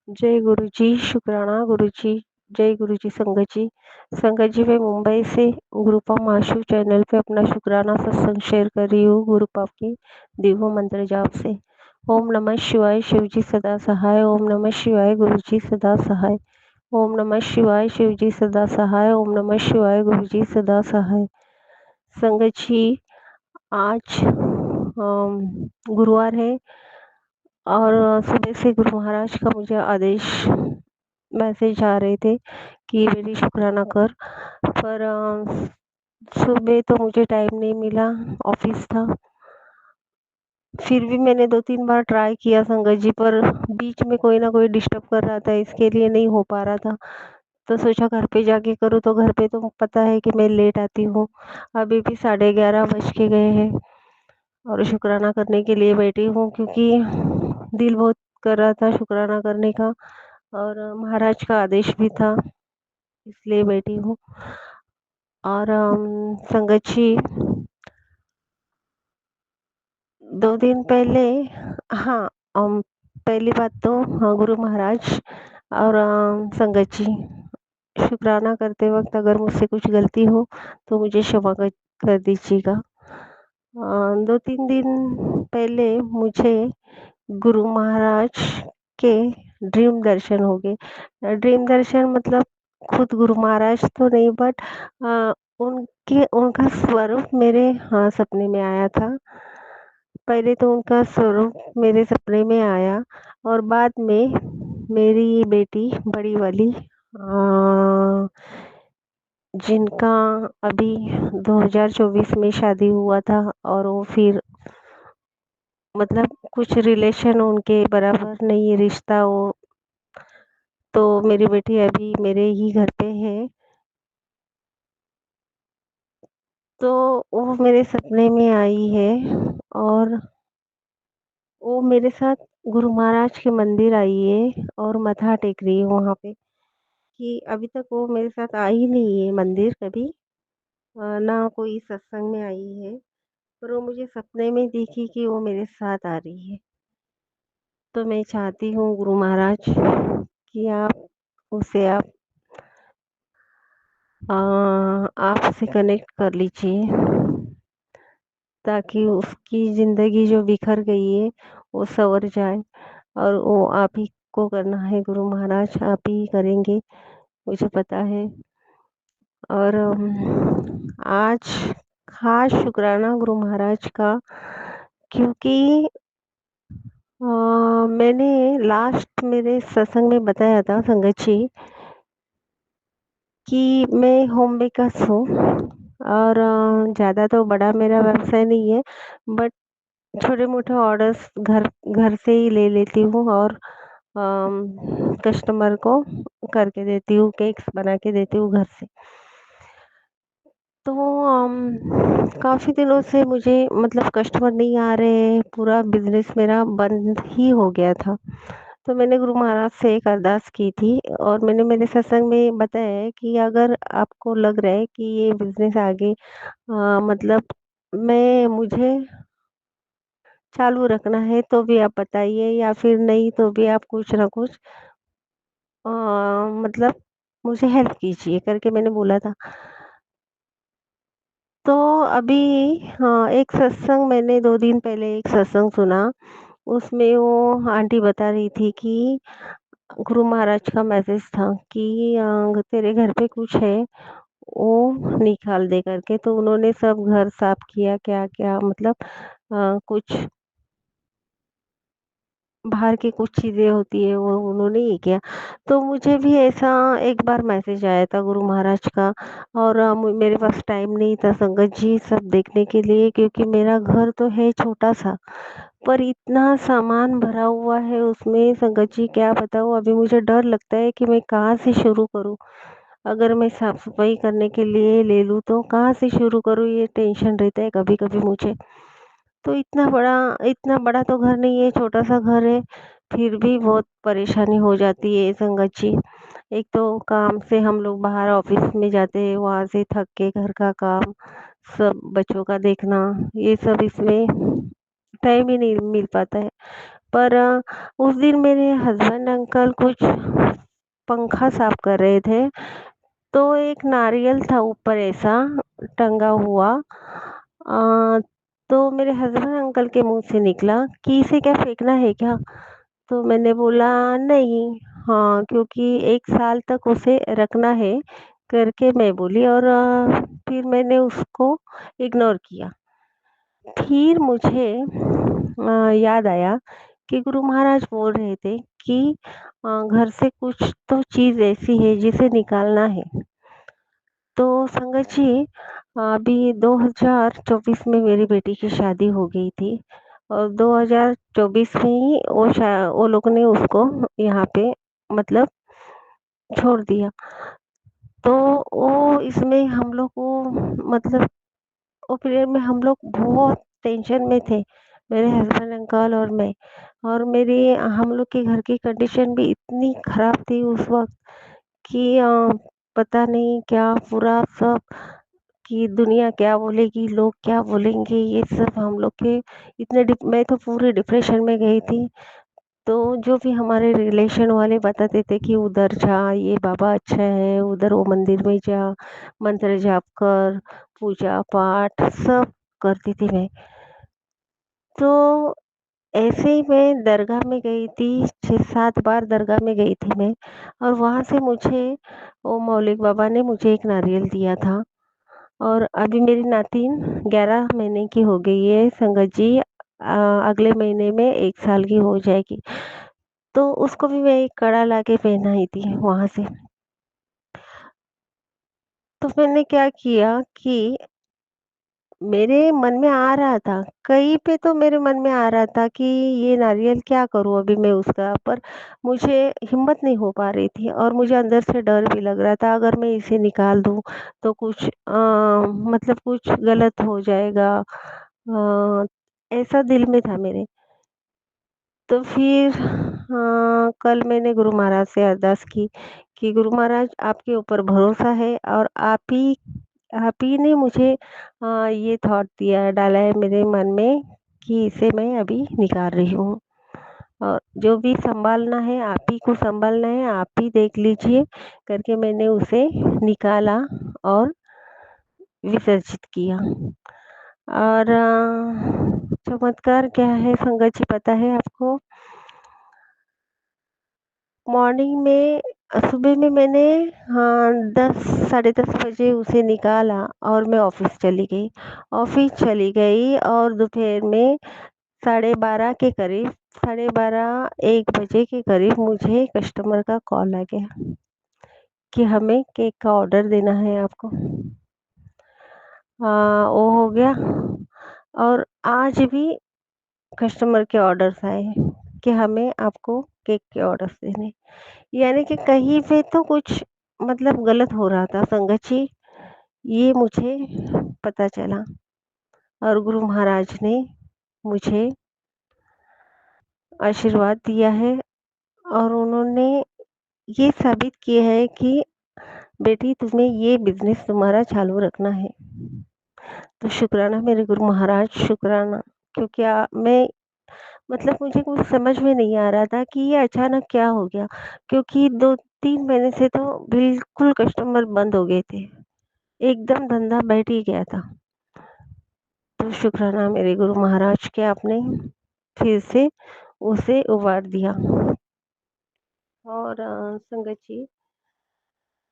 जय गुरु जी, शुक्राना गुरु जी। जय गुरु जी संगत जी। संगत जी, मैं मुंबई से गुरुपा माशू चैनल पे अपना शुक्राना सत्संग शेयर कर रही हूँ गुरुपा की दिव्य मंत्र जाप से। ओम नमः शिवाय, शिव जी सदा सहाय। ओम नमः शिवाय, गुरु जी सदा सहाय। ओम नमः शिवाय, शिव जी सदा सहाय। ओम नमः शिवाय, गुरु जी सदा सहाय। संगत जी, आज गुरुवार है और सुबह से गुरु महाराज का मुझे आदेश मैसेज आ रहे थे कि बेटी शुक्राना कर, पर सुबह तो मुझे टाइम नहीं मिला, ऑफिस था। फिर भी मैंने 2-3 बार ट्राई किया संगत जी, पर बीच में कोई ना कोई डिस्टर्ब कर रहा था, इसके लिए नहीं हो पा रहा था। तो सोचा घर पे जाके करूँ, तो घर पे तो पता है कि मैं लेट आती हूँ। अभी भी 11:30 बज के गए हैं और शुक्राना करने के लिए बैठी हूँ, क्योंकि दिल बहुत कर रहा था शुक्राना करने का और महाराज का आदेश भी था, इसलिए बैठी हूँ। और संगत जी, 2 दिन पहले, हाँ, पहली बात तो हाँ, गुरु महाराज और संगत जी, शुक्राना करते वक़्त अगर मुझसे कुछ गलती हो तो मुझे क्षमा कर दीजिएगा। 2-3 दिन पहले मुझे गुरु महाराज के ड्रीम दर्शन हो गए। ड्रीम दर्शन मतलब खुद गुरु महाराज तो नहीं, बट उनका स्वरूप मेरे सपने में आया था। पहले तो उनका स्वरूप मेरे सपने में आया और बाद में मेरी बेटी बड़ी वाली, जिनका अभी 2024 में शादी हुआ था, और वो फिर मतलब कुछ रिलेशन उनके बराबर नहीं है रिश्ता वो, तो मेरी बेटी अभी मेरे ही घर पे है। तो वो मेरे सपने में आई है और वो मेरे साथ गुरु महाराज के मंदिर आई है और मत्था टेक रही है वहाँ पे। कि अभी तक वो मेरे साथ आई नहीं है मंदिर कभी, ना कोई सत्संग में आई है, पर वो मुझे सपने में दिखी कि वो मेरे साथ आ रही है। तो मैं चाहती हूँ गुरु महाराज कि आप उसे कनेक्ट कर लीजिए, ताकि उसकी ज़िंदगी जो बिखर गई है वो सँवर जाए। और वो आप ही को करना है गुरु महाराज, आप ही करेंगे, मुझे पता है। और आज ख़ास शुक्राना गुरु महाराज का, क्योंकि मैंने लास्ट मेरे सत्संग में बताया था संगत जी कि मैं होम बेकर्स हूँ और ज़्यादा तो बड़ा मेरा व्यवसाय नहीं है, बट छोटे-मोटे ऑर्डर्स घर घर से ही ले लेती हूँ और कस्टमर को करके देती हूँ, केक्स बना के देती हूँ घर से। तो काफ़ी दिनों से मुझे मतलब कस्टमर नहीं आ रहे हैं, पूरा बिज़नेस मेरा बंद ही हो गया था। तो मैंने गुरु महाराज से एक अरदास की थी और मैंने मेरे सत्संग में बताया है कि अगर आपको लग रहा है कि ये बिज़नेस आगे मतलब मुझे चालू रखना है तो भी आप बताइए, या फिर नहीं तो भी आप कुछ ना कुछ अ, मतलब मुझे हेल्प कीजिए करके मैंने बोला था। तो अभी हाँ, एक सत्संग मैंने 2 दिन पहले एक सत्संग सुना, उसमें वो आंटी बता रही थी कि गुरु महाराज का मैसेज था कि तेरे घर पे कुछ है, वो निकाल दे करके। तो उन्होंने सब घर साफ किया, क्या-क्या मतलब कुछ बाहर की कुछ चीज़ें होती है वो उन्होंने ये किया। तो मुझे भी ऐसा एक बार मैसेज आया था गुरु महाराज का, और मेरे पास टाइम नहीं था संगत जी सब देखने के लिए, क्योंकि मेरा घर तो है छोटा-सा, पर इतना सामान भरा हुआ है उसमें संगत जी, क्या बताऊँ। अभी मुझे डर लगता है कि मैं कहाँ से शुरू करूँ? अगर मैं साफ-सफाई करने के लिए ले लूँ तो कहाँ से शुरू करूँ, ये टेंशन रहता है कभी-कभी मुझे। तो इतना बड़ा तो घर नहीं है, छोटा-सा घर है, फिर भी बहुत परेशानी हो जाती है संगत जी। एक तो काम से हम लोग बाहर ऑफ़िस में जाते हैं, वहाँ से थक के घर का काम, सब बच्चों का देखना, ये सब इसमें टाइम ही नहीं मिल पाता है। पर उस दिन मेरे हस्बैंड अंकल कुछ पंखा साफ कर रहे थे, तो एक नारियल था ऊपर ऐसा टंगा हुआ। तो मेरे हस्बैंड अंकल के मुँह से निकला कि इसे क्या फेंकना है क्या? तो मैंने बोला नहीं, हाँ, क्योंकि 1 साल तक उसे रखना है करके मैं बोली, और फिर मैंने उसको इग्नोर किया। फिर मुझे याद आया कि गुरु महाराज बोल रहे थे कि घर से कुछ तो चीज़ ऐसी है जिसे निकालना है। तो संगत जी, अभी 2024 में मेरी बेटी की शादी हो गई थी, और 2024 में ही वो लोग ने उसको यहाँ पे मतलब छोड़ दिया। तो वो इसमें हम लोग को मतलब वो पीरियड में हम लोग बहुत टेंशन में थे, मेरे हस्बैंड अंकल और मैं। और मेरी हम लोग के घर की कंडीशन भी इतनी खराब थी उस वक़्त कि पता नहीं क्या पूरा सब, कि दुनिया क्या बोलेगी, लोग क्या बोलेंगे, ये सब हम लोग के इतने मैं तो पूरे डिप्रेशन में गई थी। तो जो भी हमारे रिलेशन वाले बताते थे कि उधर जा, ये बाबा अच्छा है, उधर वो मंदिर में जा, मंत्र जाप कर, पूजा पाठ सब करती थी मैं। तो ऐसे ही मैं दरगाह में गई थी, 6-7 बार दरगाह में गई थी मैं, और वहाँ से मुझे वो मौलिक बाबा ने मुझे एक नारियल दिया था। और अभी मेरी नातिन 11 महीने की हो गई है संगत जी, अगले महीने में 1 साल की हो जाएगी। तो उसको भी मैं एक कड़ा लाके पहनाई थी वहाँ से। तो मैंने क्या किया कि मेरे मन में आ रहा था, कहीं पे तो मेरे मन में आ रहा था कि ये नारियल क्या करूँ अभी मैं उसका, पर मुझे हिम्मत नहीं हो पा रही थी, और मुझे अंदर से डर भी लग रहा था, अगर मैं इसे निकाल दूँ तो कुछ मतलब कुछ गलत हो जाएगा। ऐसा दिल में था मेरे। तो फिर कल मैंने गुरु महाराज से अरदास की कि गुरु महाराज, आपके ऊपर भरोसा है, और आप ही ने मुझे ये थॉट दिया डाला है मेरे मन में कि इसे मैं अभी निकाल रही हूँ, और जो भी सँभालना है आप ही को सँभालना है, आप ही देख लीजिए करके मैंने उसे निकाला और विसर्जित किया। और चमत्कार क्या है संगत जी, पता है आपको? मॉर्निंग में सुबह में मैंने 10 साढ़े 10 बजे उसे निकाला और मैं ऑफ़िस चली गई। ऑफ़िस चली गई और दोपहर में साढ़े 12 के करीब, साढ़े 12 1 बजे के करीब मुझे कस्टमर का कॉल आ गया कि हमें केक का ऑर्डर देना है आपको। वो हो गया, और आज भी कस्टमर के ऑर्डर्स आए हैं कि हमें आपको केक के ऑर्डर्स देने। यानी कि कहीं पे तो कुछ मतलब गलत हो रहा था संगत जी, ये मुझे पता चला, और गुरु महाराज ने मुझे आशीर्वाद दिया है, और उन्होंने ये साबित किया है कि बेटी, तुम्हें ये बिज़नेस तुम्हारा चालू रखना है। तो शुक्राना मेरे गुरु महाराज, शुक्राना। क्योंकि मैं मतलब मुझे कुछ समझ में नहीं आ रहा था कि ये अचानक क्या हो गया, क्योंकि 2-3 महीने से तो बिल्कुल कस्टमर बंद हो गए थे। एकदम धंधा बैठ ही गया था। तो शुक्राना मेरे गुरु महाराज के, आपने फिर से उसे उबार दिया। और संगत जी,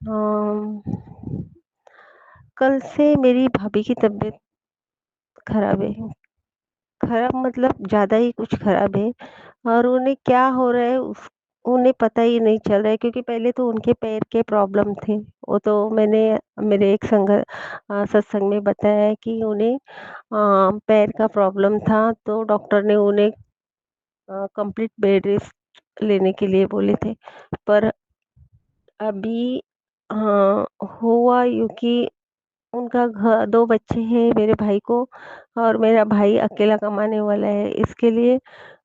अम, कल से मेरी भाभी की तबीयत खराब है। खराब मतलब ज़्यादा ही कुछ खराब है, और उन्हें क्या हो रहा है उन्हें पता ही नहीं चल रहा है, क्योंकि पहले तो उनके पैर के प्रॉब्लम थे। वो तो मैंने मेरे एक सत्संग में बताया है कि उन्हें पैर का प्रॉब्लम था, तो डॉक्टर ने उन्हें कंप्लीट बेड रेस्ट लेने के लिए बोले थे। पर अभी हुआ यूँ कि उनका 2 बच्चे हैं मेरे भाई को, और मेरा भाई अकेला कमाने वाला है। इसके लिए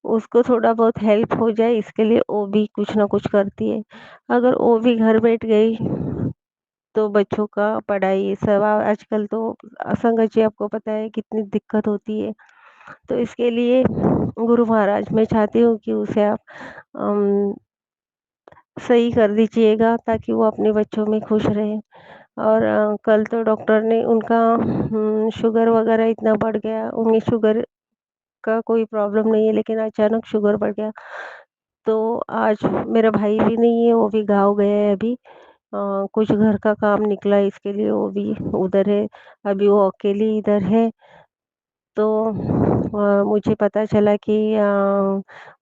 उसको थोड़ा बहुत हेल्प हो जाए, इसके लिए वो भी कुछ ना कुछ करती है। अगर वो भी घर बैठ गई तो बच्चों का पढ़ाई सब, आजकल तो संगत जी आपको पता है कितनी दिक्कत होती है। तो इसके लिए गुरु महाराज मैं चाहती हूँ कि उसे आप अम, सही कर दीजिएगा ताकि वो अपने बच्चों में खुश रहे। और कल तो डॉक्टर ने उनका शुगर वग़ैरह इतना बढ़ गया, उन्हें शुगर का कोई प्रॉब्लम नहीं है लेकिन अचानक शुगर बढ़ गया। तो आज मेरा भाई भी नहीं है, वो भी गाँव गया है अभी। कुछ घर का काम निकला है इसके लिए वो भी उधर है, अभी वो अकेली इधर है। तो मुझे पता चला कि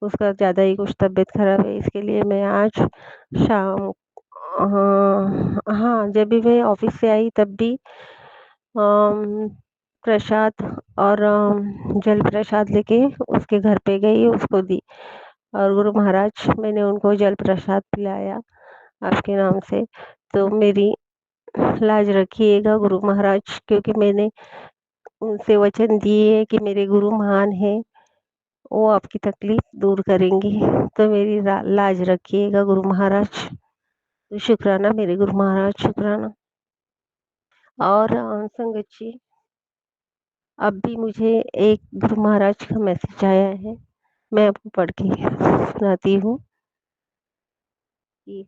उसका ज़्यादा ही कुछ तबीयत ख़राब है, इसके लिए मैं आज शाम हाँ, जब भी मैं ऑफ़िस से आई तब भी अम, प्रसाद और जल प्रसाद लेके उसके घर पे गई, उसको दी। और गुरु महाराज मैंने उनको जल प्रसाद पिलाया आपके नाम से। तो मेरी लाज रखिएगा गुरु महाराज, क्योंकि मैंने उनसे वचन दिए हैं कि मेरे गुरु महान हैं, वो आपकी तकलीफ़ दूर करेंगे। तो मेरी लाज रखिएगा गुरु महाराज। तो शुक्राना मेरे गुरु महाराज, शुक्राना। और संगत जी, अब भी मुझे एक गुरु महाराज का मैसेज आया है, मैं आपको पढ़ के सुनाती हूँ कि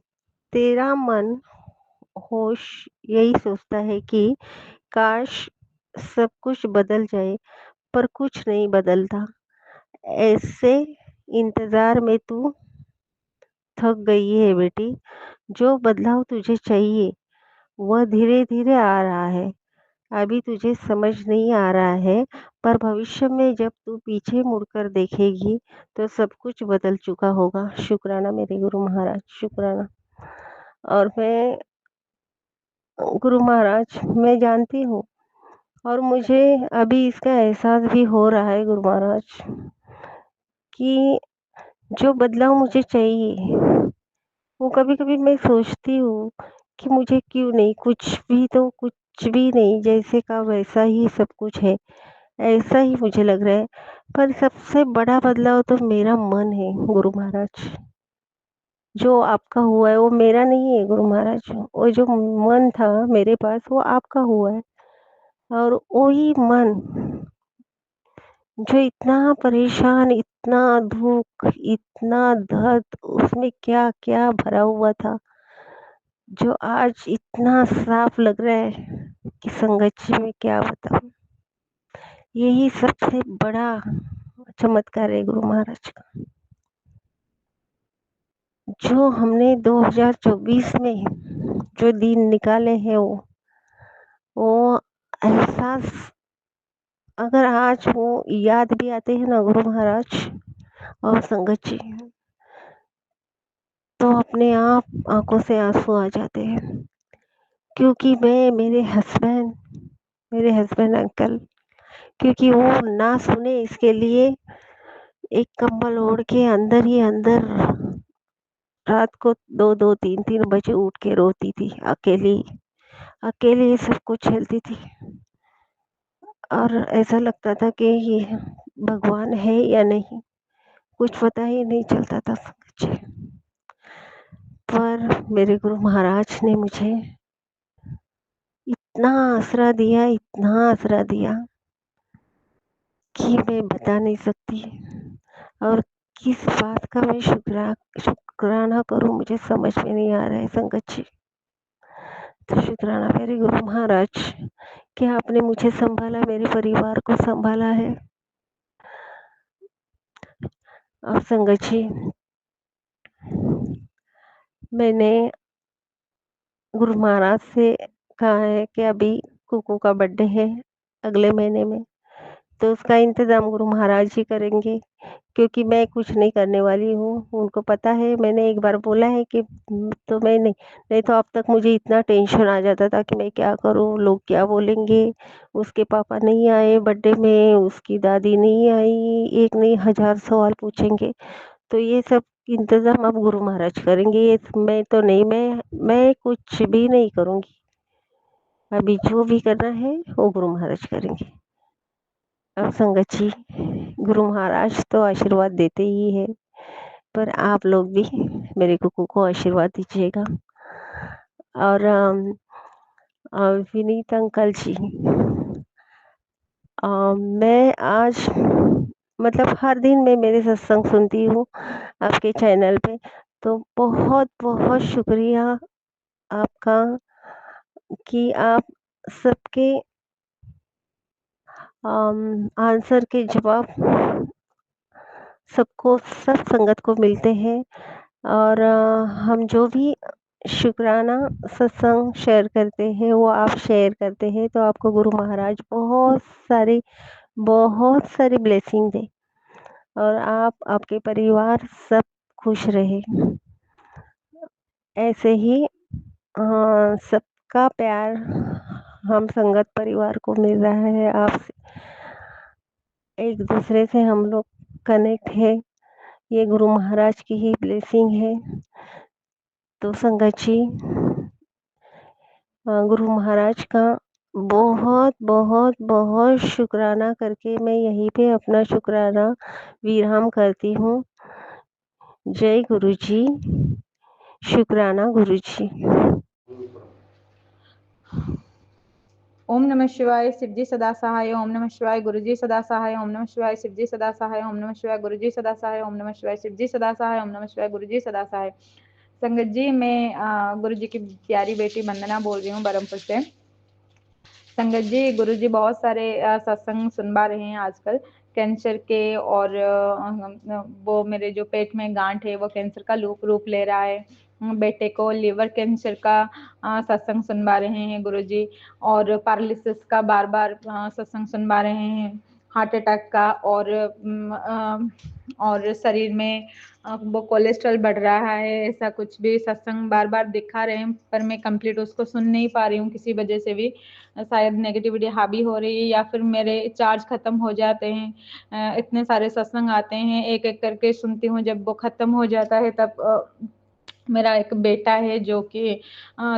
तेरा मन होश यही सोचता है कि काश सब कुछ बदल जाए, पर कुछ नहीं बदलता। ऐसे इंतज़ार में तू थक गई है बेटी। जो बदलाव तुझे चाहिए, वह धीरे-धीरे आ रहा है। अभी तुझे समझ नहीं आ रहा है, पर भविष्य में जब तू पीछे मुड़कर देखेगी, तो सब कुछ बदल चुका होगा। शुक्राना मेरे गुरु महाराज, शुक्राना। और मैं गुरु महाराज मैं जानती हूँ और मुझे अभी इसका एहसास भी हो रहा है गुरु महाराज कि जो बदलाव मुझे चाहिए, वो कभी-कभी मैं सोचती हूँ कि मुझे क्यों नहीं, कुछ भी नहीं, जैसे का वैसा ही सब कुछ है, ऐसा ही मुझे लग रहा है। पर सबसे बड़ा बदलाव तो मेरा मन है गुरु महाराज। जो आपका हुआ है वो मेरा नहीं है गुरु महाराज। वो जो मन था मेरे पास वो आपका हुआ है। और वही मन जो इतना परेशान, इतना दुःख, इतना दर्द उसमें क्या-क्या भरा हुआ था, जो आज इतना साफ लग रहा है कि संगत जी मैं क्या बताऊँ। यही सबसे बड़ा चमत्कार है गुरु महाराज का। जो हमने 2024 में जो दिन निकाले हैं वो एहसास अगर आज वो याद भी आते हैं ना गुरु महाराज और संगत जी, तो अपने आप आँखों से आँसू आ जाते हैं। क्योंकि मैं मेरे हस्बैंड अंकल, क्योंकि वो ना सुने इसके लिए एक कंबल ओढ़ के अंदर ही अंदर रात को 2-2 3-3 बजे उठ के रोती थी अकेली। अकेले ये सब कुछ झेलती थी और ऐसा लगता था कि ये भगवान है या नहीं, कुछ पता ही नहीं चलता था मुझे। पर मेरे गुरु महाराज ने मुझे इतना आसरा दिया कि मैं बता नहीं सकती। और किस बात का मैं शुक्राना करूँ मुझे समझ में नहीं आ रहा है संगत जी। तो शुक्राना मेरे गुरु महाराज कि आपने मुझे सँभाला, मेरे परिवार को सँभाला है। और संगत जी, मैंने गुरु महाराज से कहा है कि अभी कुकू का बर्थडे है अगले महीने में, तो उसका इंतज़ाम गुरु महाराज ही करेंगे, क्योंकि मैं कुछ नहीं करने वाली हूँ। उनको पता है, मैंने एक बार बोला है कि तो मैं नहीं तो अब तक मुझे इतना टेंशन आ जाता था कि मैं क्या करूँ, लोग क्या बोलेंगे? उसके पापा नहीं आए बर्थडे में, उसकी दादी नहीं आई, एक नहीं 1000 सवाल पूछेंगे। तो ये सब इंतज़ाम अब गुरु महाराज करेंगे, ये मैं तो नहीं, मैं कुछ भी नहीं करूँगी। अभी जो भी करना है वो गुरु महाराज करेंगे। और संगत जी, गुरु महाराज तो आशीर्वाद देते ही हैं, पर आप लोग भी मेरे कुकू को आशीर्वाद दीजिएगा। और विनीत अंकल जी, मैं आज मतलब हर दिन मैं मेरे सत्संग सुनती हूँ आपके चैनल पे, तो बहुत-बहुत शुक्रिया आपका कि आप सबके आंसर के जवाब सब संगत को मिलते हैं और हम जो भी शुकराना सत्संग शेयर करते हैं, वो आप शेयर करते हैं, तो आपको गुरु महाराज सारी बहुत सारी ब्लेसिंग दें और आपके परिवार सब खुश रहे। ऐसे ही सबका प्यार हम संगत परिवार को मिल रहा है आपसे, एक दूसरे से हम लोग कनेक्ट है, ये गुरु महाराज की ही ब्लेसिंग है। तो संगत जी, गुरु महाराज का बहुत शुक्राना करके मैं यहीं पे अपना शुक्राना विराम करती हूँ। जय गुरु जी, शुक्राना गुरु जी। ओम नमः शिवाय, शिवजी सदा सहाय। ओम नमः शिवाय, गुरुजी सदा सहाय। ओम नमः शिवाय, शिवजी सदा सहाय। ओम नमः शिवाय, गुरुजी सदा सहाय। ओम नमः शिवाय, शिवजी सदा सहाय। ओम नमः शिवाय, गुरुजी सदा सहाय। संगत जी, मैं गुरु जी की प्यारी बेटी वंदना बोल रही हूँ बरमपुर से। संगत जी, गुरु जी बहुत सारे सत्संग सुनवा रहे हैं आजकल कैंसर के, और वो मेरे जो पेट में गांठ है वो कैंसर का रूप ले रहा है। बेटे को लिवर कैंसर का सत्संग सुनवा रहे हैं गुरु जी, और पैरालिसिस का बार बार सत्संग सुनवा रहे हैं, हार्ट अटैक का, और शरीर में वो कोलेस्ट्रॉल बढ़ रहा है, ऐसा कुछ भी सत्संग बार बार दिखा रहे हैं, पर मैं कंप्लीट उसको सुन नहीं पा रही हूँ किसी वजह से भी। शायद नेगेटिविटी हावी हो रही है या फिर मेरे चार्ज खत्म हो जाते हैं। इतने सारे सत्संग आते हैं, एक एक करके सुनती हूँ, जब वो खत्म हो जाता है तब मेरा एक बेटा है जो कि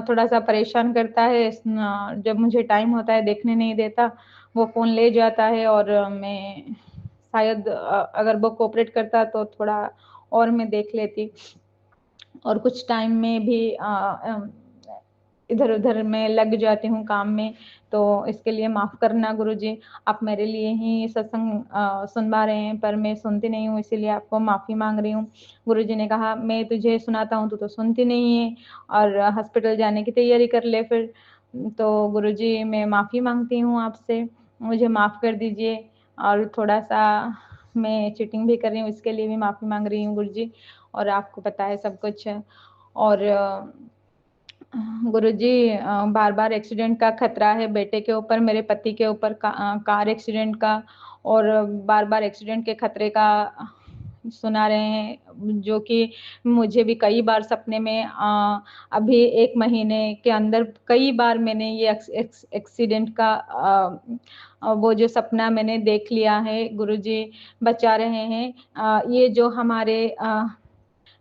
थोड़ा सा परेशान करता है। जब मुझे टाइम होता है देखने नहीं देता, वो फ़ोन ले जाता है, और मैं शायद अगर वो कोऑपरेट करता तो थोड़ा और मैं देख लेती, और कुछ टाइम में भी इधर उधर मैं लग जाती हूँ काम में, तो इसके लिए माफ़ करना गुरुजी। आप मेरे लिए ही सत्संग सुनवा रहे हैं, पर मैं सुनती नहीं हूँ, इसीलिए आपको माफ़ी मांग रही हूँ। गुरुजी ने कहा मैं तुझे सुनाता हूँ, तू तो सुनती नहीं है और हॉस्पिटल जाने की तैयारी कर ले फिर। तो गुरुजी, मैं माफ़ी मांगती हूँ आपसे, मुझे माफ़ कर दीजिए, और थोड़ा सा मैं चीटिंग भी कर रही हूँ, इसके लिए भी माफ़ी मांग रही हूँ गुरुजी, और आपको पता है सब कुछ। और गुरुजी, बार बार एक्सीडेंट का खतरा है बेटे के ऊपर, मेरे पति के ऊपर कार एक्सीडेंट का, और बार बार एक्सीडेंट के खतरे का सुना रहे हैं, जो कि मुझे भी कई बार सपने में अभी 1 महीने के अंदर कई बार मैंने ये एक्सीडेंट का वो जो सपना मैंने देख लिया है। गुरुजी बचा रहे हैं। ये जो हमारे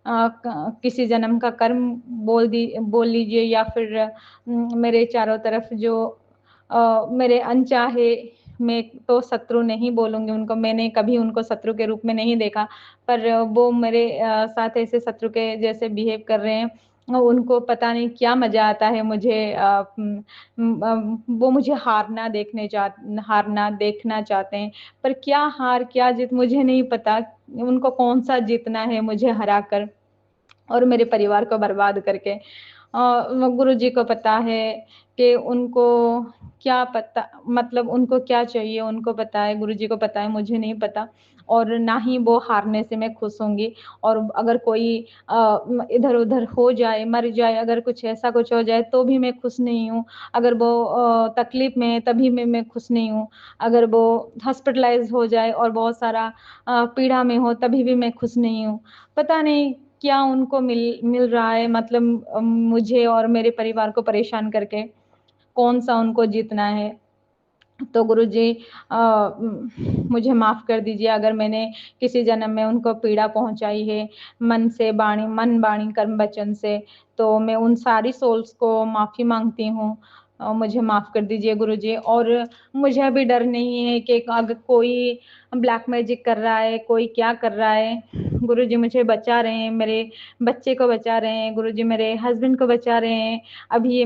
किसी जन्म का कर्म बोल लीजिए, या फिर मेरे चारों तरफ जो मेरे अनचाहे, मैं तो शत्रु नहीं बोलूँगी उनको, मैंने कभी उनको शत्रु के रूप में नहीं देखा, पर वो मेरे साथ ऐसे शत्रु के जैसे बिहेव कर रहे हैं। उनको पता नहीं क्या मज़ा आता है मुझे, वो मुझे हारना देखना चाहते हैं, पर क्या हार क्या जीत मुझे नहीं पता। उनको कौन-सा जीतना है मुझे हराकर और मेरे परिवार को बर्बाद करके। गुरुजी को पता है कि उनको क्या पता, मतलब उनको क्या चाहिए उनको पता है, गुरुजी को पता है, मुझे नहीं पता, और ना ही वो हारने से मैं खुश होंगी। और अगर कोई इधर-उधर हो जाए, मर जाए, अगर कुछ ऐसा कुछ हो जाए तो भी मैं खुश नहीं हूँ। अगर वो तकलीफ़ में है तभी मैं खुश नहीं हूँ। अगर वो हॉस्पिटलाइज़ हो जाए और बहुत सारा पीड़ा में हो तभी भी मैं खुश नहीं हूँ। पता नहीं क्या उनको मिल रहा है, मतलब मुझे और मेरे परिवार को परेशान करके, कौन-सा उनको जीतना है। तो गुरुजी, मुझे माफ़ कर दीजिए अगर मैंने किसी जन्म में उनको पीड़ा पहुँचाई है, मन, वाणी, कर्म, वचन से, तो मैं उन सारी सोल्स को माफ़ी माँगती हूँ। मुझे माफ़ कर दीजिए गुरुजी, और मुझे अभी डर नहीं है कि अगर कोई ब्लैक मैजिक कर रहा है, कोई क्या कर रहा है। गुरुजी मुझे बचा रहे हैं, मेरे बच्चे को बचा रहे हैं, गुरुजी मेरे हस्बैंड को बचा रहे हैं। अभी ये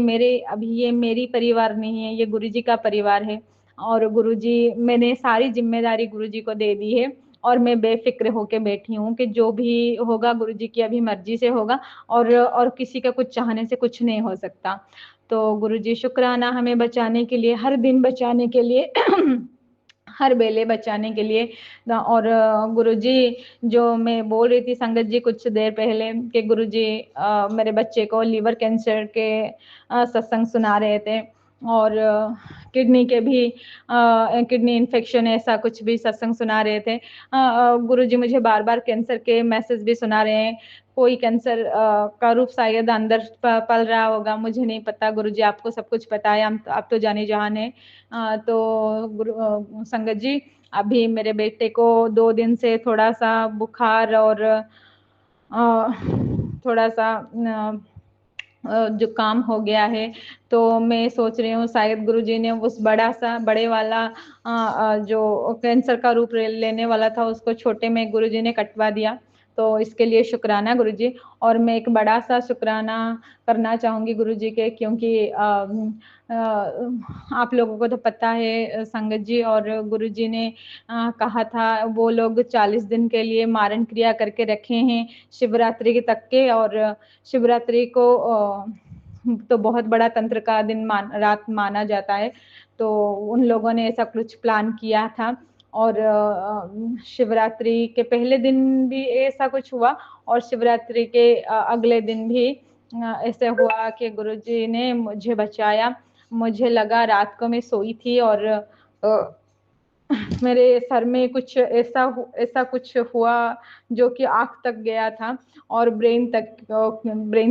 मेरी परिवार नहीं है, ये गुरुजी का परिवार है। और गुरुजी, मैंने सारी ज़िम्मेदारी गुरुजी को दे दी है और मैं बेफ़िक्र होके बैठी हूँ कि जो भी होगा गुरुजी की अभी मर्ज़ी से होगा, और किसी का कुछ चाहने से कुछ नहीं हो सकता। तो गुरुजी शुक्राना हमें बचाने के लिए, हर दिन बचाने के लिए हर बेले बचाने के लिए। और गुरुजी, जो मैं बोल रही थी संगत जी कुछ देर पहले कि गुरुजी मेरे बच्चे को लिवर कैंसर के सत्संग सुना रहे थे, और किडनी के भी किडनी इन्फेक्शन ऐसा कुछ भी सत्संग सुना रहे थे। गुरुजी मुझे बार-बार कैंसर के मैसेज भी सुना रहे हैं। कोई कैंसर का रूप शायद अंदर पल रहा होगा, मुझे नहीं पता। गुरुजी आपको सब कुछ पता है, आप तो जाने-जहान हैं। तो संगत जी, अभी मेरे बेटे को 2 दिन से थोड़ा-सा बुखार और थोड़ा-सा जुकाम हो गया है। तो मैं सोच रही हूँ शायद गुरुजी ने उस बड़े वाला जो कैंसर का रूप लेने वाला था, उसको छोटे में गुरुजी ने कटवा दिया। तो इसके लिए शुक्राना गुरुजी। और मैं एक बड़ा-सा शुक्राना करना चाहूँगी गुरुजी के, क्योंकि आप लोगों को तो पता है संगत जी, और गुरुजी ने कहा था वो लोग 40 दिन के लिए मारण क्रिया करके रखे हैं शिवरात्रि तक के, और शिवरात्रि को तो बहुत बड़ा तंत्र का रात माना जाता है। तो उन लोगों ने ऐसा कुछ प्लान किया था, और शिवरात्रि के पहले दिन भी ऐसा कुछ हुआ, और शिवरात्रि के अगले दिन भी ऐसे हुआ कि गुरुजी ने मुझे बचाया। मुझे लगा, रात को मैं सोई थी और मेरे सर में कुछ ऐसा कुछ हुआ जो कि आँख तक गया था, और ब्रेन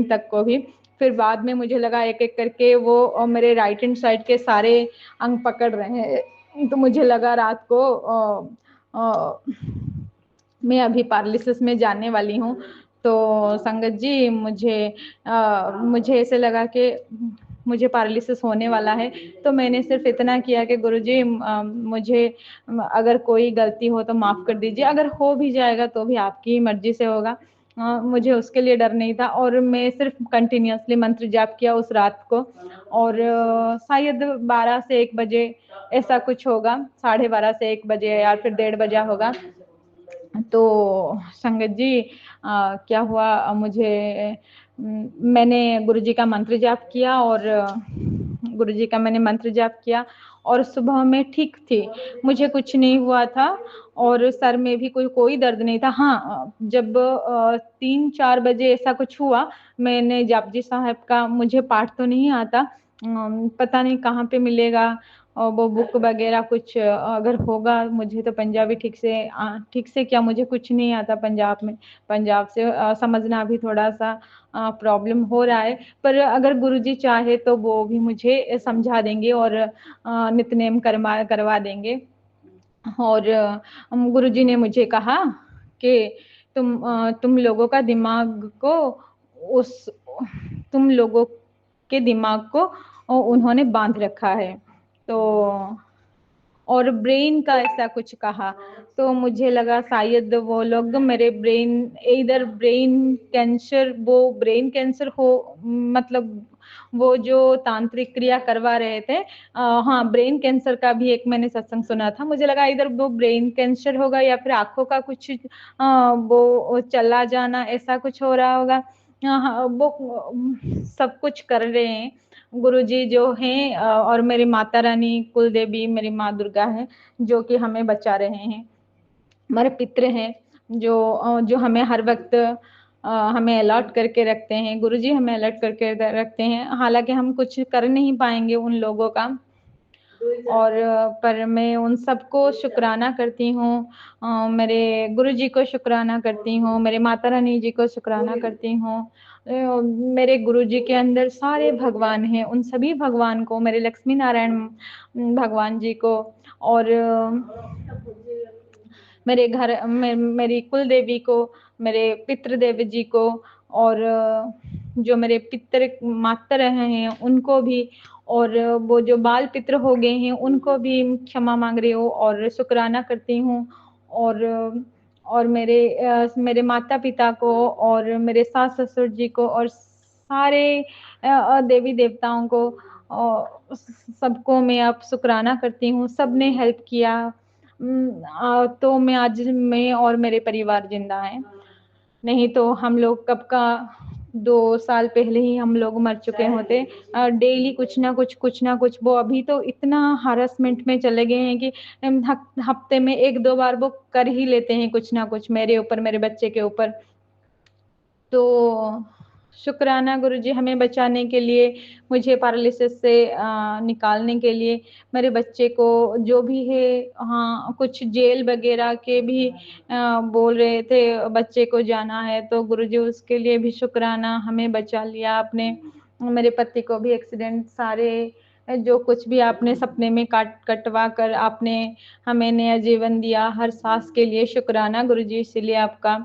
तक को भी। फिर बाद में मुझे लगा एक-एक करके वो मेरे राइट हैंड साइड के सारे अंग पकड़ रहे हैं। तो मुझे लगा रात को मैं अभी पैरालिसिस में जाने वाली हूँ। तो संगत जी, मुझे ऐसे लगा कि मुझे पैरालिसिस होने वाला है। तो मैंने सिर्फ़ इतना किया कि गुरुजी, मुझे अगर कोई गलती हो तो माफ़ कर दीजिए, अगर हो भी जाएगा तो भी आपकी मर्ज़ी से होगा। मुझे उसके लिए डर नहीं था, और मैं सिर्फ़ कंटिन्यूअसली मंत्र जाप किया उस रात को, और शायद 12 से 1 बजे ऐसा कुछ होगा, साढ़े 12 से 1 बजे या फिर 1:30 बजे होगा। तो संगत जी, क्या हुआ, मैंने गुरुजी का मंत्र जाप किया, और गुरुजी का मैंने मंत्र जाप किया, और सुबह में ठीक थी, मुझे कुछ नहीं हुआ था, और सर में भी कोई दर्द नहीं था। हाँ, जब 3-4 बजे ऐसा कुछ हुआ, मैंने जापजी साहब का, मुझे पाठ तो नहीं आता, पता नहीं कहाँ पे मिलेगा वो बुक वगैरह कुछ, अगर होगा, मुझे तो पंजाबी ठीक से क्या, मुझे कुछ नहीं आता पंजाब से समझना भी थोड़ा-सा प्रॉब्लम हो रहा है। पर अगर गुरुजी चाहे तो वो भी मुझे समझा देंगे, और नित्य-नेम करवा देंगे। और गुरुजी ने मुझे कहा कि तुम लोगों का दिमाग को उस तुम लोगों के दिमाग को उन्होंने बांध रखा है। तो और ब्रेन का ऐसा कुछ कहा, तो मुझे लगा शायद वो लोग मेरे वो ब्रेन कैंसर हो, मतलब वो जो तांत्रिक क्रिया करवा रहे थे, हाँ, ब्रेन कैंसर का भी एक मैंने सत्संग सुना था। मुझे लगा इधर वो ब्रेन कैंसर होगा, या फिर आँखों का कुछ वो चला जाना, ऐसा कुछ हो रहा होगा। हाँ, वो सब कुछ कर रहे हैं गुरुजी जो हैं, और मेरी माता रानी कुल देवी मेरी माँ दुर्गा है, जो कि हमें बचा रहे हैं। हमारे पितृ हैं, जो हमें हर वक़्त हमें अलर्ट करके रखते हैं। गुरुजी हमें अलर्ट करके रखते हैं। हालाँकि हम कुछ कर नहीं पाएँगे उन लोगों का, और पर मैं उन सबको शुक्राना करती हूँ। मेरे गुरुजी को शुक्राना करती हूँ, मेरे माता रानी जी को शुक्राना करती हूँ। मेरे गुरुजी के अंदर सारे भगवान हैं, उन सभी भगवान को, मेरे लक्ष्मी नारायण भगवान जी को, और मेरी कुल देवी को, मेरे पितृ देव जी को, और जो मेरे पितृ माता रहे हैं उनको भी, और वो जो बाल पितृ हो गए हैं उनको भी क्षमा मांग रही हूँ और शुक्राना करती हूँ। और मेरे माता पिता को, और मेरे सास ससुर जी को, और सारे देवी देवताओं को सबको मैं अब शुक्राना करती हूँ, सबने हेल्प किया। तो मैं और मेरे परिवार ज़िंदा हैं। नहीं तो हम लोग कब का 2 साल पहले ही हम लोग मर चुके होते। डेली कुछ ना कुछ वो अभी तो इतना हैरेसमेंट में चले गए हैं कि हफ्ते में 1-2 बार वो कर ही लेते हैं कुछ ना कुछ मेरे ऊपर, मेरे बच्चे के ऊपर। तो शुक्राना गुरुजी हमें बचाने के लिए, मुझे पैरालिसिस से निकालने के लिए, मेरे बच्चे को जो भी है। हाँ, कुछ जेल वगैरह के भी बोल रहे थे बच्चे को जाना है, तो गुरुजी उसके लिए भी शुक्राना, हमें बचा लिया आपने। मेरे पति को भी एक्सीडेंट सारे जो कुछ भी आपने सपने में कटवा कर आपने हमें नया जीवन दिया, हर सांस के लिए शुक्राना गुरुजी, इसीलिए आपका।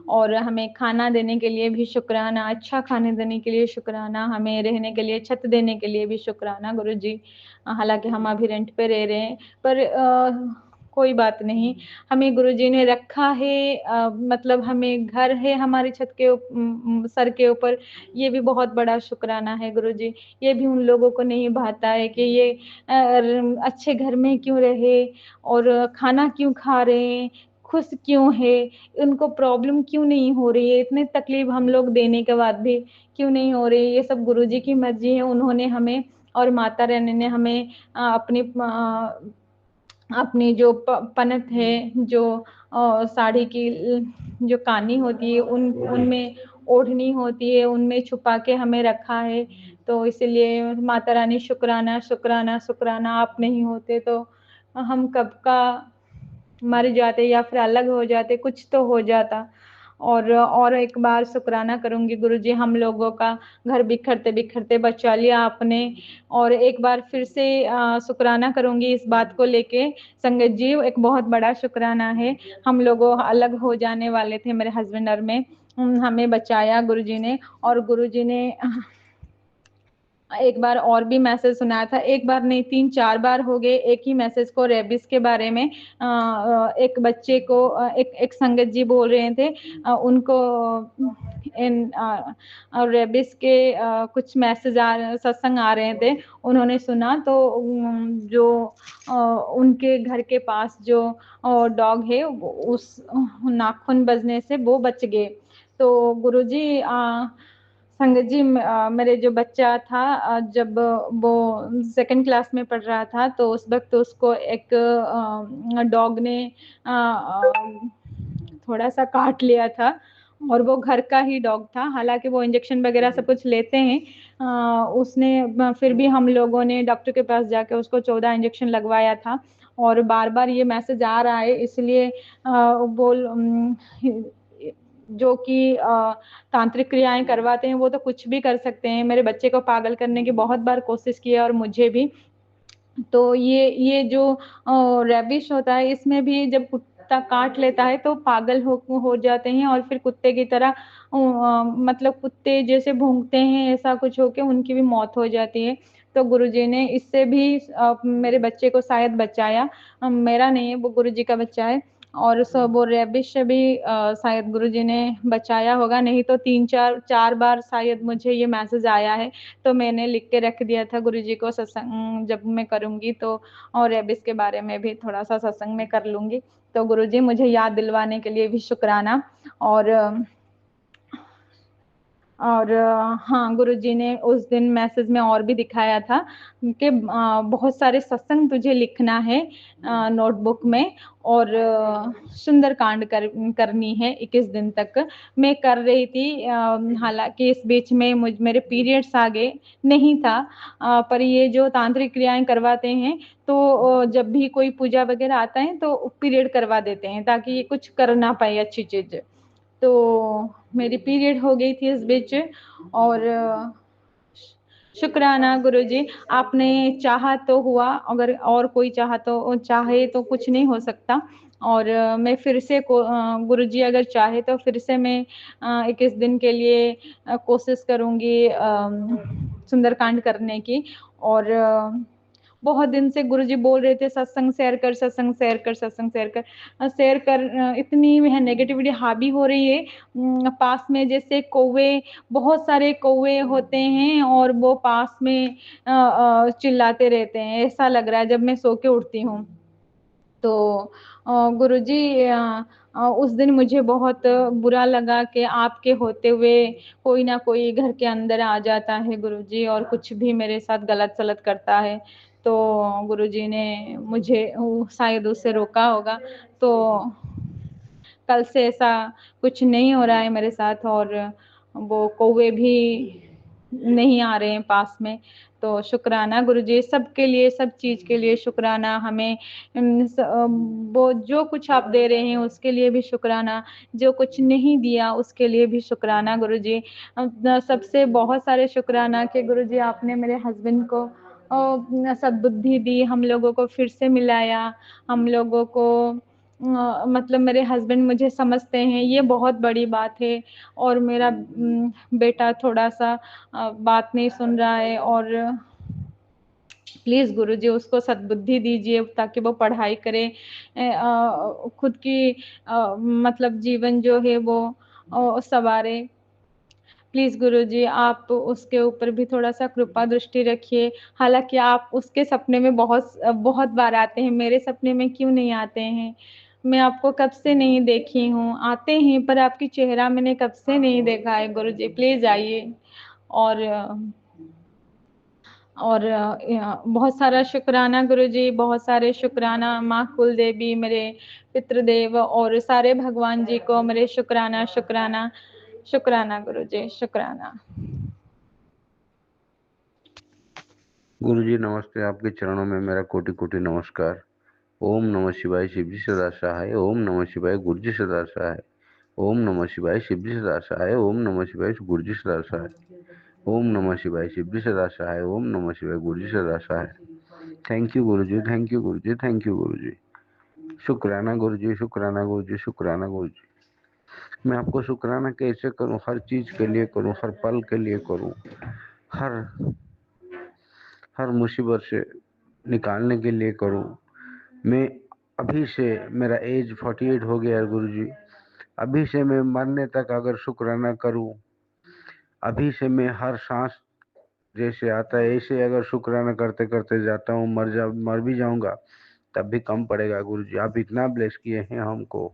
और हमें खाना देने के लिए भी शुक्राना, अच्छा खाने देने के लिए शुक्राना, हमें रहने के लिए छत देने के लिए भी शुक्राना गुरुजी। हालाँकि हम अभी रेंट पे रह रहे हैं, पर कोई बात नहीं, हमें गुरुजी ने रखा है, मतलब हमें घर है हमारी छत के सर के ऊपर, ये भी बहुत बड़ा शुक्राना है गुरुजी। ये भी उन लोगों को नहीं भाता है कि ये अच्छे घर में क्यों रहे और खाना क्यों खा रहे हैं, खुश क्यों है, उनको प्रॉब्लम क्यों नहीं हो रही है, इतनी तकलीफ हम लोग देने के बाद भी क्यों नहीं हो रही है। ये सब गुरुजी की मर्जी है, उन्होंने हमें और माता रानी ने हमें अपनी जो पनत है, जो साड़ी की जो कानी होती है, उनमें ओढ़नी होती है, उनमें छुपा के हमें रखा है। तो इसलिए माता रानी शुक्राना, शुक्राना, शुक्राना, आप नहीं होते तो हम कब का मर जाते या फिर अलग हो जाते, कुछ तो हो जाता। और एक बार शुक्राना करूँगी गुरुजी, हम लोगों का घर बिखरते-बिखरते बचा लिया आपने। और एक बार फिर से शुक्राना करूँगी इस बात को लेके संगत जी, एक बहुत बड़ा शुक्राना है। हम लोगों अलग हो जाने वाले थे मेरे हस्बैंड और मैं, हमें बचाया गुरुजी ने। और गुरुजी ने एक बार और भी मैसेज सुनाया था, एक बार नहीं 3-4 बार हो गए एक ही मैसेज को, रेबीज़ के बारे में। एक बच्चे को एक संगत जी बोल रहे थे, उनको रेबीज़ के कुछ मैसेज सत्संग आ रहे थे, उन्होंने सुना तो जो उनके घर के पास जो डॉग है, उस नाखून बजने से वो बच गए। तो गुरुजी संगत जी, मेरे जो बच्चा था, जब वो सेकंड क्लास में पढ़ रहा था, तो उस वक़्त उसको एक डॉग ने थोड़ा-सा काट लिया था, और वो घर का ही डॉग था। हालाँकि वो इंजेक्शन वग़ैरह सब कुछ लेते हैं। उसने फिर भी हम लोगों ने डॉक्टर के पास जाके उसको 14 इंजेक्शन लगवाया था। और बार-बार ये मैसेज आ रहा है, इसलिए जो कि तांत्रिक क्रियाएँ करवाते हैं, वो तो कुछ भी कर सकते हैं। मेरे बच्चे को पागल करने की बहुत बार कोशिश की है और मुझे भी। तो ये जो रैबिश होता है, इसमें भी जब कुत्ता काट लेता है तो पागल हो जाते हैं, और फिर कुत्ते की तरह मतलब कुत्ते जैसे भौंकते हैं, ऐसा कुछ होके उनकी भी मौत हो जाती है। तो गुरुजी ने इससे भी मेरे बच्चे को शायद बचाया। मेरा नहीं है, वो गुरुजी का बच्चा है। और वो रैबिश से भी शायद गुरुजी ने बचाया होगा, नहीं तो 3-4 बार शायद मुझे ये मैसेज आया है। तो मैंने लिख के रख दिया था गुरुजी को, सत्संग जब मैं करूँगी तो, और रेबिस के बारे में भी थोड़ा-सा सत्संग में कर लूँगी। तो गुरुजी, मुझे याद दिलवाने के लिए भी शुक्राना। और हाँ, गुरुजी ने उस दिन मैसेज में और भी दिखाया था कि बहुत सारे सत्संग तुझे लिखना है नोटबुक में, और सुंदरकांड करनी है 21 दिन तक। मैं कर रही थी, हालाँकि इस बीच में मेरे पीरियड्स आ गए, नहीं था। पर ये जो तांत्रिक क्रियाएँ करवाते हैं, तो जब भी कोई पूजा वग़ैरह आता है तो पीरियड करवा देते हैं, ताकि ये कुछ कर ना पाए अच्छी चीज़। तो मेरी पीरियड हो गई थी इस बीच। और शुक्राना गुरुजी, आपने चाहा तो हुआ, अगर और कोई चाहे तो कुछ नहीं हो सकता। और मैं फिर से गुरुजी अगर चाहे तो फिर से मैं 21 दिन के लिए कोशिश करूँगी सुंदरकांड करने की। और बहुत दिन से गुरुजी बोल रहे थे सत्संग शेयर कर, सत्संग शेयर कर, सत्संग शेयर कर, शेयर कर। इतनी है नेगेटिविटी हावी हो रही है। पास में जैसे कौवे, बहुत सारे कौवे होते हैं और वो पास में चिल्लाते रहते हैं, ऐसा लग रहा है जब मैं सो के उठती हूँ। तो गुरुजी, उस दिन मुझे बहुत बुरा लगा कि आपके होते हुए कोई ना कोई घर के अंदर आ जाता है गुरुजी, और कुछ भी मेरे साथ गलत सलत करता है। तो गुरुजी ने मुझे शायद उससे रोका होगा। तो कल से ऐसा कुछ नहीं हो रहा है मेरे साथ, और वो कौवे भी नहीं आ रहे हैं पास में। तो शुक्राना गुरुजी, सबके लिए, सब चीज़ के लिए शुक्राना। हमें वो जो कुछ आप दे रहे हैं उसके लिए भी शुक्राना, जो कुछ नहीं दिया उसके लिए भी शुक्राना गुरुजी। सबसे बहुत सारे शुक्राना कि गुरुजी आपने मेरे हस्बैंड को सद्बुद्धि दी, हम लोगों को फिर से मिलाया, हम लोगों को मतलब मेरे हस्बैंड मुझे समझते हैं, ये बहुत बड़ी बात है। और मेरा बेटा थोड़ा-सा बात नहीं सुन रहा है, और प्लीज़ गुरुजी उसको सद्बुद्धि दीजिए ताकि वो पढ़ाई करे, खुद की मतलब जीवन जो है वो सँवारे। प्लीज़ गुरुजी आप उसके ऊपर भी थोड़ा-सा कृपा दृष्टि रखिए। हालाँकि आप उसके सपने में बहुत बार आते हैं, मेरे सपने में क्यों नहीं आते हैं? मैं आपको कब से नहीं देखी हूँ, आते हैं पर आपकी चेहरा मैंने कब से नहीं देखा है गुरुजी, प्लीज़ आइए। और बहुत सारा शुक्राना गुरुजी, बहुत सारे शुक्राना माँ कुल देवी, मेरे पितृदेव और सारे भगवान जी को मेरे शुक्राना, शुक्राना, शुक्राना गुरुजी, शुक्राना। गुरुजी नमस्ते, आपके चरणों में मेरा कोटि कोटि नमस्कार। ओम नमः शिवाय, शिवजी सदा सहाय। ओम नमः शिवाय, गुरुजी सदा सहाय। ओम नमः शिवाय, शिवजी सदा सहाय। ओम नमः शिवाय, गुरुजी सदा सहाय। ओम नमः शिवाय, शिवजी सदा सहाय। ओम नमः शिवाय, गुरुजी सदा सहाय। Thank you Guruji, thank you Guruji, thank you Guruji. शुक्राना गुरुजी, शुक्राना गुरुजी, शुक्राना गुरुजी। मैं आपको शुक्राना कैसे करूं? हर चीज के लिए करूं, हर पल के लिए करूं, हर मुसीबत से निकालने के लिए करूं। मैं अभी से, मेरा एज 48 हो गया है गुरुजी, अभी से मैं मरने तक अगर शुक्राना करूं, अभी से मैं हर सांस जैसे आता है ऐसे अगर शुक्राना करते करते जाता हूँ, मर भी जाऊंगा तब भी कम पड़ेगा गुरुजी। आप इतना ब्लेस किए हैं हमको,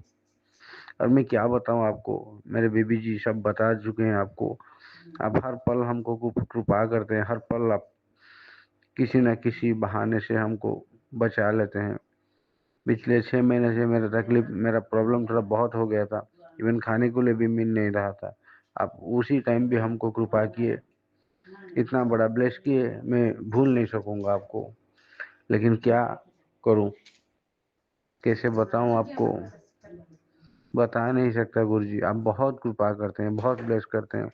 और मैं क्या बताऊं आपको, मेरे बीबी जी सब बता चुके हैं आपको। आप हर पल हमको कृपा करते हैं, हर पल आप किसी न किसी बहाने से हमको बचा लेते हैं। पिछले 6 महीने से मेरा प्रॉब्लम थोड़ा बहुत हो गया था, इवन खाने को लिए भी मिल नहीं रहा था। आप उसी टाइम भी हमको कृपा किए, इतना बड़ा ब्लेस किए, मैं भूल नहीं सकूंगा आपको। लेकिन क्या करूं, कैसे बताऊं आपको, बता नहीं सकता गुरुजी। आप बहुत कृपा करते हैं, बहुत ब्लेस करते हैं।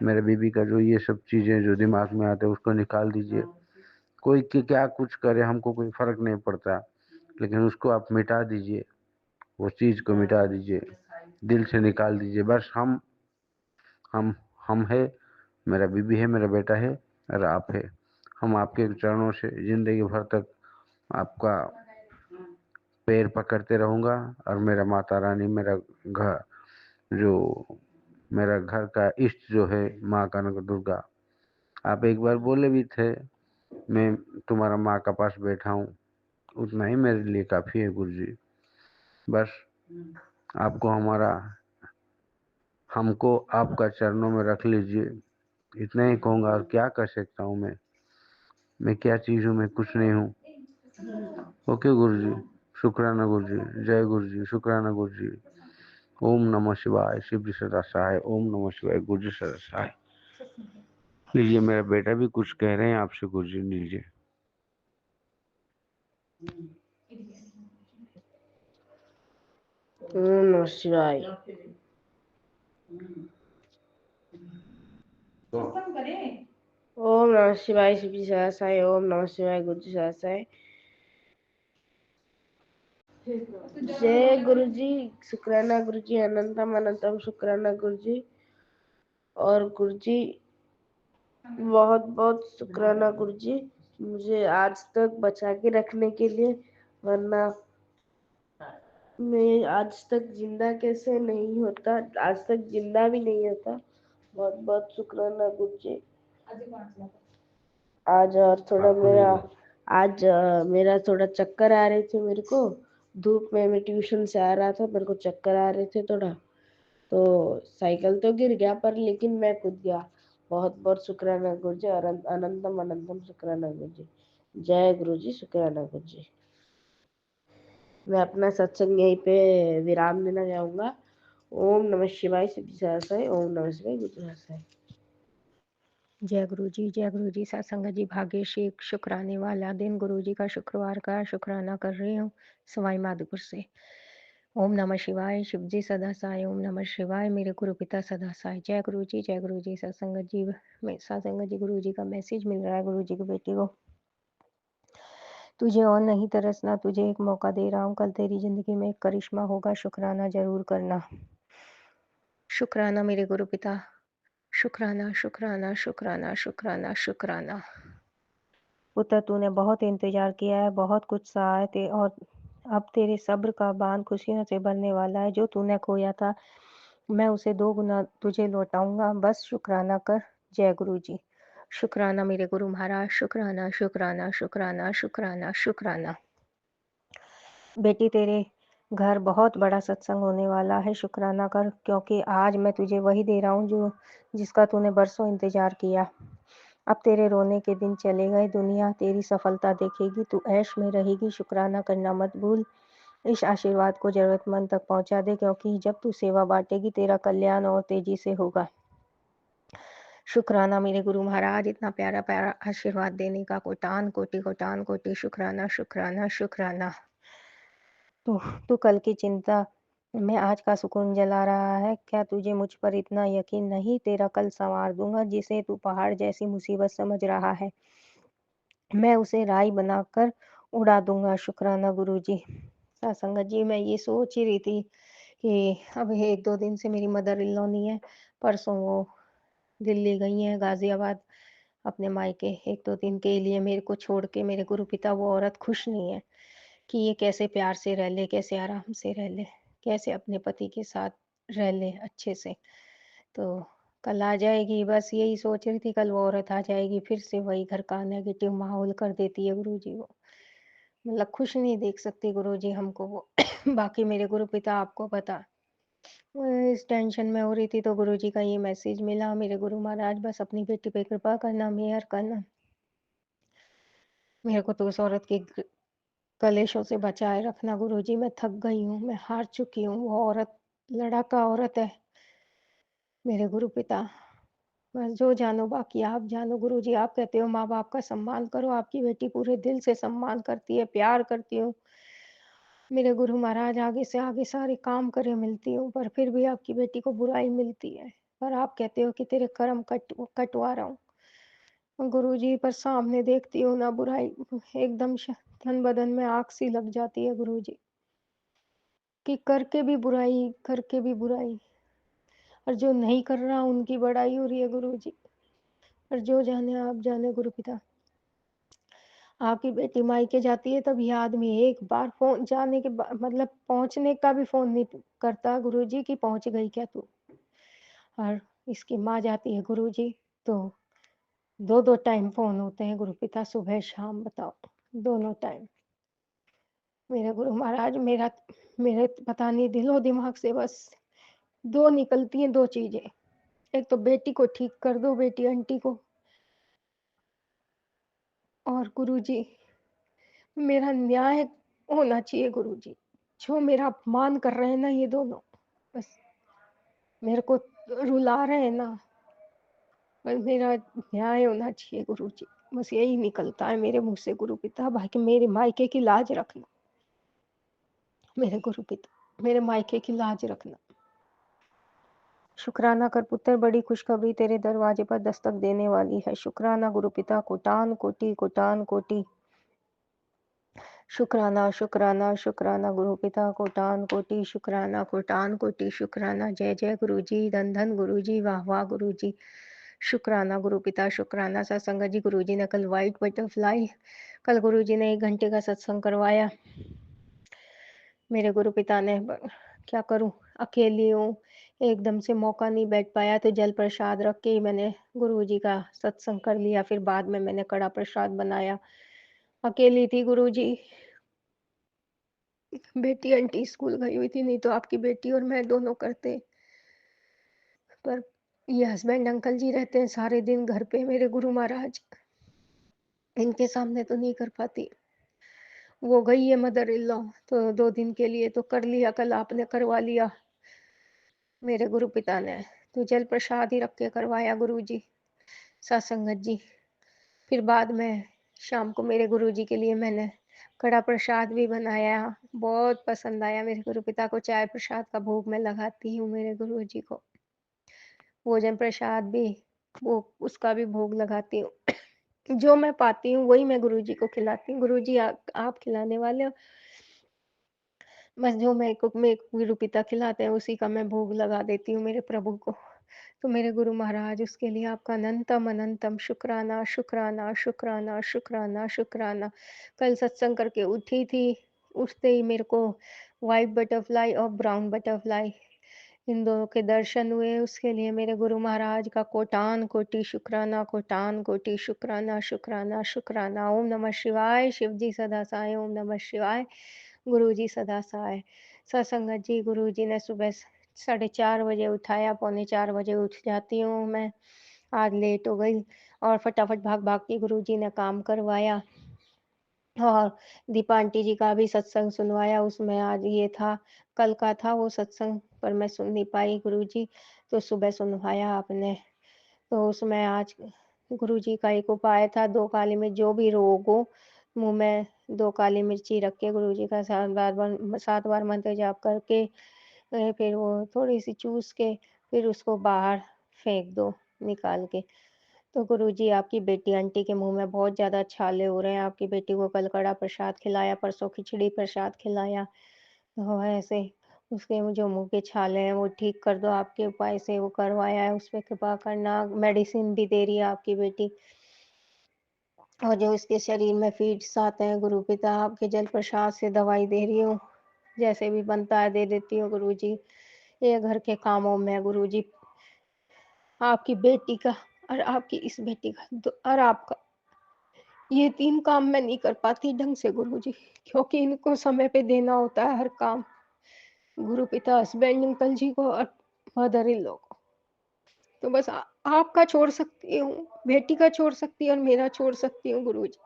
मेरे बीबी का जो ये सब चीजें जो दिमाग में आते हैं उसको निकाल दीजिए। कोई क्या कुछ करे हमको कोई फर्क नहीं पड़ता, लेकिन उसको आप मिटा दीजिए, वो चीज को मिटा दीजिए, दिल से निकाल दीजिए। बस हम हम है, मेरा बीबी है, मेरा बेटा है, और आप है। हम आपके चरणों से जिंदगी भर तक आपका पैर पकड़ते रहूंगा। और मेरा माता रानी, मेरा घर जो, मेरा घर का इष्ट जो है माँ कनक दुर्गा, आप एक बार बोले भी थे मैं तुम्हारा माँ का पास बैठा हूँ, उतना ही मेरे लिए काफी है गुरुजी। बस आपको हमको आपका चरणों में रख लीजिए, इतना ही कहूँगा। और क्या कर सकता हूँ मैं क्या चीज हूँ? मैं कुछ नहीं हूँ। ओके गुरुजी, शुक्राना गुरुजी, जय गुरुजी, शुक्राना गुरुजी। ओम नमः शिवाय, शिव जी सदा सहाय। ओम नमः शिवाय, गुरुजी सदा सहाय। लीजिए, मेरा बेटा भी कुछ कह रहे हैं आपसे गुरुजी, लीजिए। ओम नमः शिवाय। ओम नमः शिवाय, शिव जी सदा सहाय। ओम नमः शिवाय, गुरु जी सदा सहाय। जय गुरु जी, शुक्राना गुरु जी, अनंतम अनंतम शुक्राना गुरु जी। और गुरु जी बहुत बहुत शुक्राना गुरु जी। मुझे आज तक बचा के रखने के लिए, वरना मैं आज तक जिंदा कैसे नहीं होता, आज तक जिंदा भी नहीं होता। बहुत बहुत शुक्राना गुरुजी। आज और थोड़ा आज मेरा थोड़ा चक्कर आ रहे थे मेरे को। धूप में मैं ट्यूशन से आ रहा था, मेरे को चक्कर आ रहे थे थोड़ा, तो साइकिल तो गिर गया पर लेकिन मैं कूद गया। बहुत बहुत शुक्राना गुरुजी, और अनंतम अनंतम शुक्राना गुरुजी। जय गुरुजी, शुक्राना गुरुजी। मैं अपना सत्संग यहीं पे विराम देना चाहूंगा। ओम नमः शिवाय, सिद्धि सहस्राय। ओम नमः शिवाय, गुरु सहस्राय। जय गुरु जी। सत्संग जी भाग्यश्री एक शुक्राने वाला दिन, गुरु जी का शुक्रवार का शुक्राना कर रही हूँ सवाई माधोपुर से। ओम नमः शिवाय, शिव जी सदा साय। ओम नमः शिवाय, मेरे गुरु पिता सदा साय। जय गुरु जी, जय गुरु जी। सत्संग जी गुरु जी का मैसेज मिल रहा है गुरु जी की बेटी को। तुझे और नहीं तरसना, तुझे एक मौका दे रहा हूँ, कल तेरी जिंदगी में एक करिश्मा होगा, शुक्राना जरूर करना। शुक्राना मेरे गुरु पिता, शुक्राना शुक्राना शुक्राना शुक्राना शुक्राना। पुत्र तूने बहुत इंतजार किया है, बहुत कुछ सहा है और अब तेरे सब्र का बांध खुशियों से भरने वाला है। जो तूने खोया था मैं उसे 2 गुना तुझे लौटाऊंगा, बस शुक्राना कर। जय गुरु जी। शुक्राना मेरे गुरु महाराज, शुक्राना शुक्राना शुक्राना शुक्राना शुक्राना। बेटी तेरे घर बहुत बड़ा सत्संग होने वाला है, शुक्राना कर, क्योंकि आज मैं तुझे वही दे रहा हूँ जो जिसका तूने बरसों इंतजार किया। अब तेरे रोने के दिन चले गए, दुनिया तेरी सफलता देखेगी, तू ऐश में रहेगी। शुक्राना करना मत भूल, इस आशीर्वाद को जरूरतमंद तक पहुंचा दे, क्योंकि जब तू सेवा बांटेगी तेरा कल्याण और तेजी से होगा। शुक्राना मेरे गुरु महाराज, इतना प्यारा प्यारा आशीर्वाद देने का कोटान कोटि शुक्राना शुक्राना शुक्राना। तू कल की चिंता में आज का सुकून जला रहा है, क्या तुझे मुझ पर इतना यकीन नहीं? तेरा कल संवार दूंगा, जिसे तू पहाड़ जैसी मुसीबत समझ रहा है मैं उसे राई बनाकर उड़ा दूंगा। शुक्राना गुरुजी। सत्संग जी, मैं ये सोच ही रही थी कि अब 1-2 दिन से मेरी मदर इन लॉ नहीं है, परसों वो दिल्ली गई हैं गाजियाबाद अपने मायके 1-2 दिन के लिए मेरे को छोड़ के। मेरे गुरु पिता वो औरत खुश नहीं है कि ये कैसे प्यार से रह ले, कैसे आराम से रह ले, कैसे अपने पति के साथ रह ले अच्छे से। तो कल आ जाएगी, बस यही सोच रही थी कल वो औरत आ जाएगी, फिर से वही घर का नेगेटिव माहौल कर देती है गुरुजी वो। मतलब खुश नहीं देख सकती गुरुजी हमको वो। बाकी मेरे गुरु पिता आपको पता, मैं इस टेंशन में हो रही थी तो गुरुजी का ये मैसेज मिला। मेरे गुरु महाराज बस अपनी बेटी पे कृपा करना, मेहर करना। मेरे को तो उस औरत के कलेशों से बचाए रखना गुरुजी। मैं थक गई हूँ, मैं हार चुकी हूँ। वो औरत लड़ाका औरत है मेरे गुरु पिता। बस जो जानो बाकी आप जानो गुरुजी। आप कहते हो माँ बाप का सम्मान करो, आपकी बेटी पूरे दिल से सम्मान करती है, प्यार करती हूँ। मेरे गुरु महाराज आगे से आगे सारे काम करे मिलती हूँ, पर फिर भी आपकी बेटी को बुराई मिलती है। पर आप कहते हो कि तेरे कर्म कटवा रहा हूँ गुरुजी, पर सामने देखती हूँ ना बुराई, एकदम तन बदन में आग सी लग जाती है गुरुजी, कि करके भी बुराई, और जो नहीं कर रहा उनकी बड़ाई हो रही है गुरुजी। और जो जाने आप जाने गुरु पिता। आपकी बेटी मायके जाती है तब ये आदमी एक बार फोन जाने के मतलब पहुंचने का भी फोन नहीं करता गुरुजी कि पहुंच गई क्या तू। और इसकी माँ जाती है गुरुजी तो 2-2 टाइम फोन होते हैं गुरु पिता, सुबह शाम, बताओ, दोनों टाइम। मेरे गुरु महाराज, मेरे पता नहीं दिलो दिमाग से बस 2 निकलती हैं 2 चीजें। एक तो बेटी को ठीक कर दो, बेटी आंटी को, और गुरुजी मेरा न्याय होना चाहिए गुरुजी। जो मेरा अपमान कर रहे हैं ना ये दोनों, बस मेरे को रुला रहे हैं ना, बस मेरा न्याय होना चाहिए गुरुजी। बस यही निकलता है मेरे मुंह से गुरु पिता। बाकी मेरे मायके की लाज रखना मेरे गुरु पिता, मेरे मायके की लाज रखना। शुक्राना कर पुत्र, बड़ी खुशखबरी तेरे दरवाजे पर दस्तक देने वाली है। शुक्राना गुरु पिता, कोटान कोटि शुक्राना शुक्राना शुक्राना गुरु पिता, कोटान कोटि शुक्राना। जय जय गुरु जी, धन धन गुरु जी, वाह वाह गुरु जी। शुक्राना गुरु पिता, शुक्राना सत्संग जी। गुरुजी ने कल व्हाइट बटरफ्लाई, कल गुरुजी ने 1 घंटे का सत्संग करवाया। मेरे गुरु पिता ने क्या करूं, अकेली हूँ, एकदम से मौका नहीं बैठ पाया, तो जल प्रसाद रख के ही मैंने गुरुजी का सत्संग कर लिया। फिर बाद में मैंने कड़ा प्रसाद बनाया। अकेली थी गुरुजी, बेटी आंटी स्कूल गई हुई थी, नहीं तो आपकी बेटी और मैं दोनों करते। पर ये हस्बैंड अंकल जी रहते हैं सारे दिन घर पे, मेरे गुरु महाराज, इनके सामने तो नहीं कर पाती। वो गई है मदर इन लॉ, तो 2 दिन के लिए तो कर लिया, कल आपने करवा लिया मेरे गुरु पिता ने, तो जल प्रसाद ही रख के करवाया गुरुजी, सत्संगत जी। फिर बाद में शाम को मेरे गुरुजी के लिए मैंने कड़ा प्रसाद भी बनाया, बहुत पसंद आया मेरे गुरु पिता को। चाय प्रसाद का भोग मैं लगाती हूँ मेरे गुरुजी को, भोजन प्रसाद भी, वो उसका भी भोग लगाती हूँ। जो मैं पाती हूँ वही मैं गुरुजी को खिलाती हूँ। गुरुजी आप खिलाने वाले हो, बस जो मेरे को गुरु पिता खिलाते हैं उसी का मैं भोग लगा देती हूँ मेरे प्रभु को। तो मेरे गुरु महाराज, उसके लिए आपका अनंतम अनंतम शुक्राना, शुक्राना, शुक्राना, शुक्राना, शुक्राना। कल सत्संग करके उठी थी, उठते ही मेरे को व्हाइट बटरफ्लाई और ब्राउन बटरफ्लाई, इन दोनों के दर्शन हुए। उसके लिए मेरे गुरु महाराज का कोटान कोटि शुक्राना, कोटान कोटि शुक्राना, शुक्राना, शुक्राना। ओम नमः शिवाय। शिव जी सदा सहाय। ओम नमः शिवाय। गुरु जी सदा सहाय। सत्संगत जी, गुरु जी ने सुबह 4:30 बजे उठाया, पौने 4 बजे उठ जाती हूँ मैं। आज लेट हो गई और फटाफट भाग भाग के गुरु जी ने काम करवाया, और दीपा आंटी जी का भी सत्संग सुनवाया। उसमें आज ये था, कल का था वो सत्संग, पर मैं सुन नहीं पाई गुरुजी, तो सुबह सुनवाया आपने। तो उसमें आज गुरुजी का एक उपाय था, 2 काली मिर्च, जो भी रोग हो, मुँह में 2 काली मिर्ची रख के गुरुजी का 7 बार मंत्र जाप करके, फिर वो थोड़ी-सी चूस के फिर उसको बाहर फेंक दो निकाल के। तो गुरुजी, आपकी बेटी आंटी के मुँह में बहुत ज़्यादा छाले हो रहे हैं। आपकी बेटी को कल कड़ा प्रसाद खिलाया, परसों खिचड़ी प्रसाद खिलाया। तो ऐसे उसके जो मुँह के छाले हैं वो ठीक कर दो, आपके उपाय से वो करवाया है, उस पे कृपा करना। मेडिसिन भी दे रही है आपकी बेटी, और जो इसके शरीर में फीड्स आते हैं, गुरु पिता आपके जल प्रसाद से दवाई दे रही हूँ। जैसे भी बनता है दे देती हूँ गुरुजी। ये घर के कामों में गुरुजी, आपकी बेटी का और आपकी इस बेटी का और आपका, ये 3 काम मैं नहीं कर पाती ढंग से गुरुजी, क्योंकि इनको समय पे देना होता है हर काम। गुरु पिता, हस्बैंड अंकल जी को और मदर इन लॉ को। तो बस आपका छोड़ सकती हूँ, बेटी का छोड़ सकती हूँ और मेरा छोड़ सकती हूँ गुरुजी।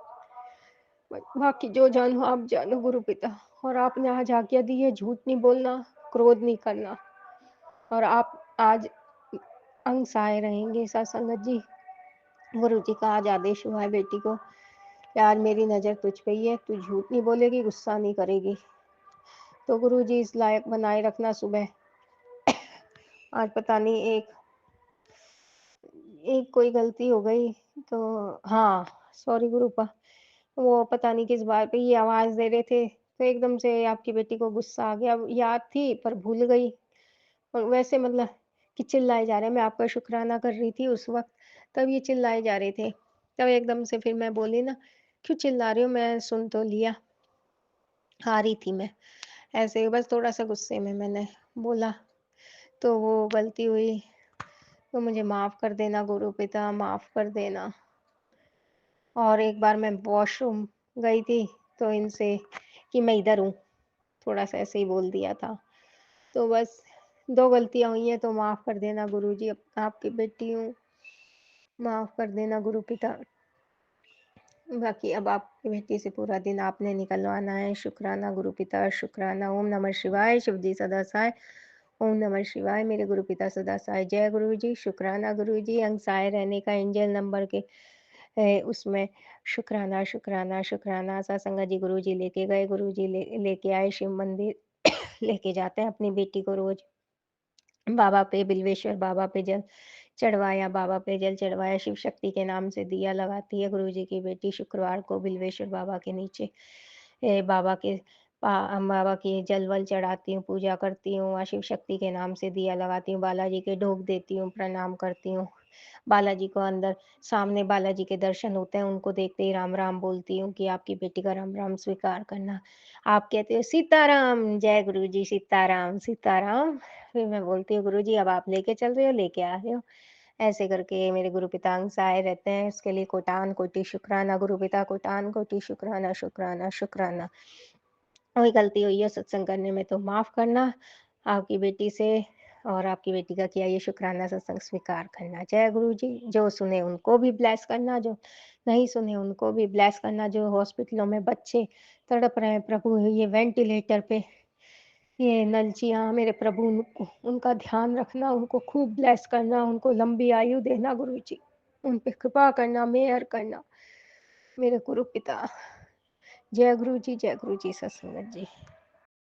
बाकी जो जानो आप जानो गुरु पिता। और आपने आज आज्ञा दी है, झूठ नहीं बोलना, क्रोध नहीं करना, और आप आज अंग सहाय रहेंगे सत्संगत जी। गुरु जी का आज आदेश हुआ है बेटी को, यार मेरी नज़र तुझ पे ही है, तू झूठ नहीं बोलेगी, गुस्सा नहीं करेगी। तो गुरु जी इस लायक बनाए रखना। सुबह आज पता नहीं एक कोई गलती हो गई, तो हाँ, सॉरी गुरुपा, वो पता नहीं किस बात पे ये आवाज़ दे रहे थे, तो एकदम से आपकी बेटी को गुस्सा आ गया। याद थी पर भूल गई, और वैसे मतलब कि चिल्लाए जा रहे हैं, मैं आपका शुक्राना कर रही थी उस वक़्त, तब ये चिल्लाए जा रहे थे। तब एकदम से फिर मैं बोली ना, क्यों चिल्ला रही हो? मैं सुन तो लिया, आ रही थी मैं। ऐसे ही बस थोड़ा-सा गुस्से में मैंने बोला, तो वो गलती हुई, तो मुझे माफ़ कर देना गुरु पिता, माफ़ कर देना। और एक बार मैं वॉशरूम गई थी, तो इनसे कि मैं इधर हूँ, थोड़ा-सा ऐसे ही बोल दिया था। तो बस 2 गलतियाँ हुई हैं, तो माफ़ कर देना गुरुजी, अब आपकी बेटी हूँ, माफ़ कर देना गुरु पिता। बाकी अब आपकी बेटी से पूरा दिन आपने निकलवाना है। शुक्राना गुरु पिता, शुक्राना। ओम नमः शिवाय। शिव जी सदा सहाय। ओम नमः शिवाय। मेरे गुरु पिता सदा सहाय। जय गुरु जी। शुक्राना गुरु जी। अंग सहाय रहने का एंजल नंबर के उसमें शुक्राना, शुक्राना, शुक्राना। सत्संग जी गुरु जी लेके गए, गुरु जी लेके आए शिव मंदिर लेके जाते हैं अपनी बेटी को रोज। बाबा पे, बिल्वेश्वर बाबा पे जल चढ़वाया, बाबा पे जल चढ़वाया, शिव शक्ति के नाम से दिया लगाती है गुरुजी की बेटी। शुक्रवार को बिल्वेश्वर बाबा के नीचे बाबा के जल वल चढ़ाती हूँ, पूजा करती हूँ, शिव शक्ति के नाम से दिया लगाती हूँ, बालाजी के ढोक देती हूँ, प्रणाम करती हूँ। बालाजी को अंदर सामने बालाजी के दर्शन होते हैं, उनको देखते ही राम-राम बोलती हूँ कि आपकी बेटी का राम-राम स्वीकार करना। आप कहते हो सीताराम, जय गुरुजी सीताराम, सीताराम। फिर मैं बोलती हूँ गुरुजी अब आप लेके चल रहे हो, लेके आ रहे हो। ऐसे करके मेरे गुरु पिता अंग सहाय रहते हैं, इसके लिए कोटि शुक्राना गुरु पिता, कोटि शुक्राना, शुक्राना, शुक्राना। कोई गलती हुई है सत्संग करने में तो माफ़ करना, आपकी बेटी से और आपकी बेटी का किया ये शुक्राना सत्संग स्वीकार करना। जय गुरु जी, जो सुने उनको भी ब्लेस करना, जो नहीं सुने उनको भी ब्लेस करना, जो हॉस्पिटलों में बच्चे तड़प रहे हैं प्रभु ये वेंटिलेटर पे, ये नलचियाँ मेरे प्रभु उनको उनका ध्यान रखना, उनको खूब ब्लेस करना, उनको लंबी आयु देना गुरु जी, उन पे कृपा करना, मेहर करना, मेरे गुरु पिता। जय गुरु जी, सत्संगत जी।